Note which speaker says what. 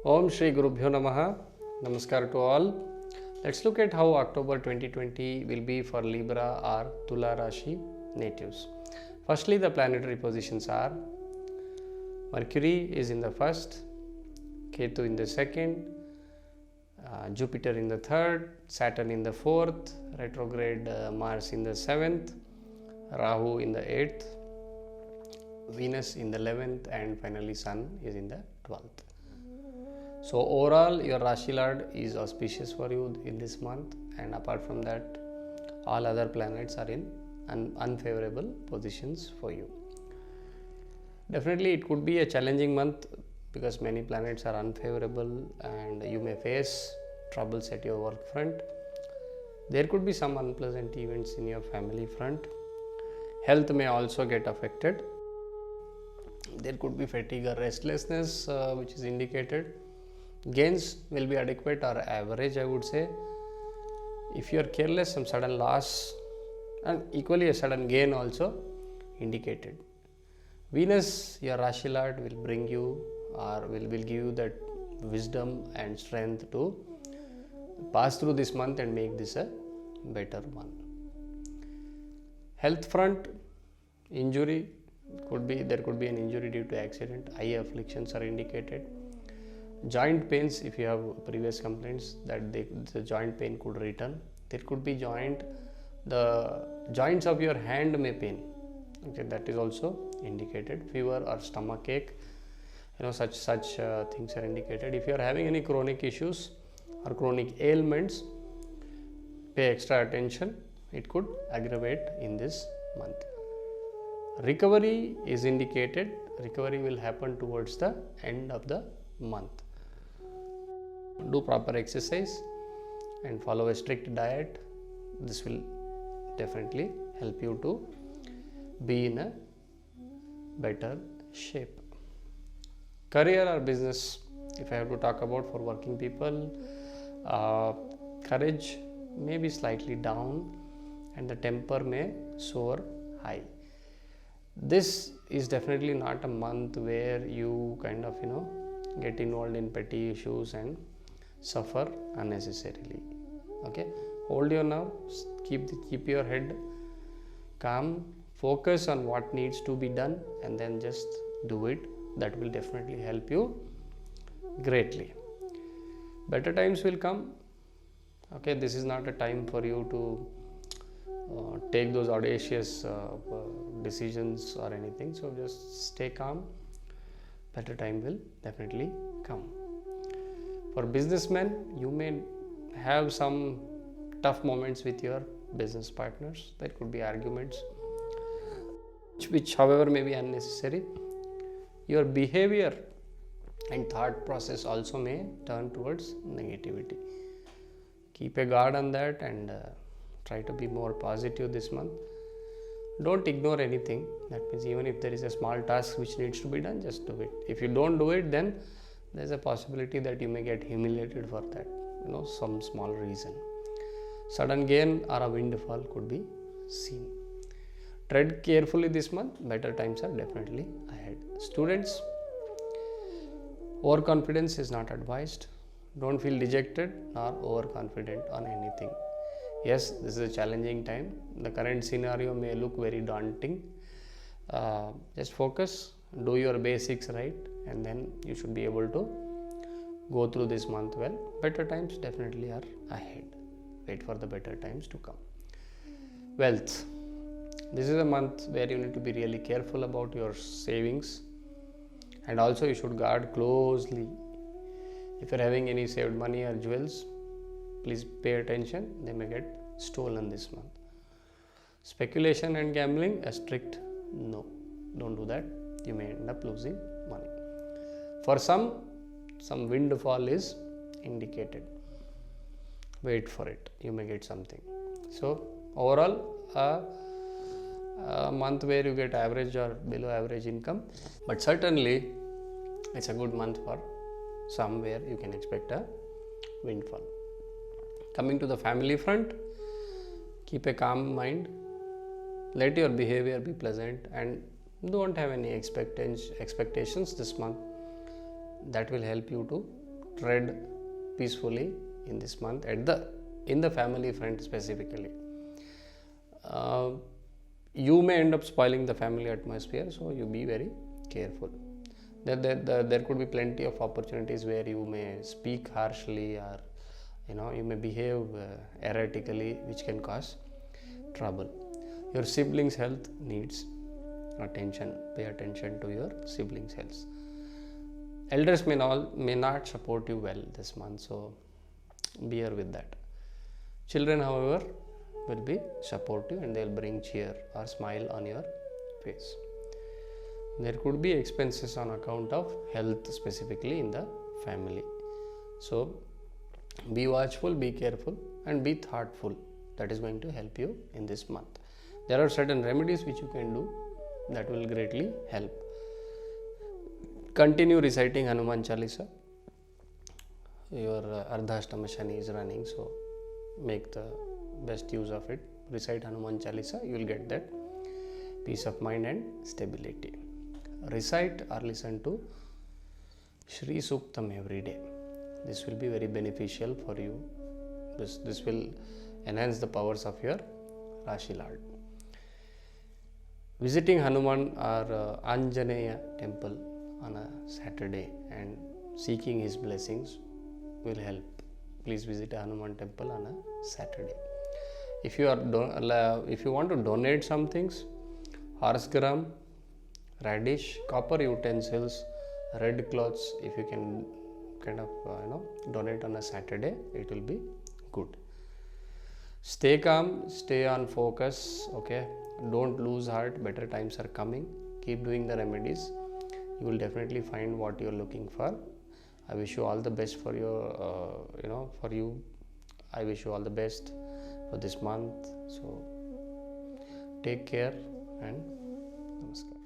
Speaker 1: Om Shri Gurubhyo Namaha. Namaskar to all. Let's look at how October 2020 will be for Libra or Tula Rashi natives. Firstly, the planetary positions are Mercury is in the first, Ketu in the second, Jupiter in the third, Saturn in the fourth, retrograde Mars in the seventh, Rahu in the eighth, Venus in the 11th, and finally Sun is in the 12th. So overall your Rashi Lord is auspicious for you in this month, and apart from that all other planets are in unfavorable positions for you. Definitely it could be a challenging month because many planets are unfavorable and you may face troubles at your work front. There could be some unpleasant events in your family front. Health may also get affected. There could be fatigue or restlessness which is indicated. Gains will be adequate or average, I would say. If you are careless, some sudden loss and equally a sudden gain also indicated. Venus, your Rashi Lord, will bring you or will give you that wisdom and strength to pass through this month and make this a better one. Health front, injury there could be an injury due to accident. Eye afflictions are indicated. Joint pains, if you have previous complaints that the joint pain could return. There could be the joints of your hand may pain. Okay, that is also indicated. Fever or stomach ache, such things are indicated. If you are having any chronic issues or chronic ailments, pay extra attention. It could aggravate in this month. Recovery is indicated. Recovery will happen towards the end of the month. Do proper exercise and follow a strict diet. This will definitely help you to be in a better shape. Career or business, if I have to talk about for working people, courage may be slightly down and the temper may soar high. This is definitely not a month where you kind of get involved in petty issues and suffer unnecessarily. Okay, hold your nerve, keep your head calm, focus on what needs to be done and then just do it. That will definitely help you greatly. Better times will come. Okay, this is not a time for you to take those audacious decisions or anything, so just stay calm. Better time will definitely come. For businessmen, you may have some tough moments with your business partners. There could be arguments which however may be unnecessary. Your behavior and thought process also may turn towards negativity. Keep a guard on that and try to be more positive this month. Don't ignore anything. That means even if there is a small task which needs to be done, just do it. If you don't do it, then there is a possibility that you may get humiliated for that, some small reason. Sudden gain or a windfall could be seen. Tread carefully this month. Better times are definitely ahead. Students, overconfidence is not advised. Don't feel dejected nor overconfident on anything. Yes, this is a challenging time. The current scenario may look very daunting. Just focus, do your basics right, and then you should be able to go through this month well. Better times definitely are ahead. Wait for the better times to come. Wealth. This is a month where you need to be really careful about your savings, and also you should guard closely. If you are having any saved money or jewels, please pay attention. They may get stolen this month. Speculation and gambling, a strict no. Don't do that. You may end up losing money. For some windfall is indicated. Wait for it. You may get something. So overall, a month where you get average or below average income, but certainly it's a good month for some where you can expect a windfall. Coming to the family front, keep a calm mind, let your behavior be pleasant and don't have any expectations this month. That will help you to tread peacefully in this month in the family front specifically. You may end up spoiling the family atmosphere, so you be very careful. There could be plenty of opportunities where you may speak harshly, or you may behave erratically, which can cause trouble. Your siblings' health needs attention. Pay attention to your siblings' health. Elders may not support you well this month, so bear with that. Children, however, will be supportive and they will bring cheer or smile on your face. There could be expenses on account of health, specifically in the family. So be watchful, be careful, and be thoughtful. That is going to help you in this month. There are certain remedies which you can do that will greatly help. Continue reciting Hanuman Chalisa. Your Ardhashtama Shani is running, so make the best use of it. Recite Hanuman Chalisa, you will get that peace of mind and stability. Recite or listen to Shri Suktam every day. This will be very beneficial for you. This will enhance the powers of your Rashi Lord. Visiting Hanuman or Anjaneya temple on a Saturday and seeking his blessings will help. Please visit a Hanuman temple on a Saturday. If you want to donate some things, horse gram, radish, copper utensils, red cloths, if you can kind of donate on a Saturday, it will be good. Stay calm, stay on focus, okay? Don't lose heart, better times are coming. Keep doing the remedies. You will definitely find what you are looking for. I wish you all the best for your, for you. I wish you all the best for this month. So take care and namaskar.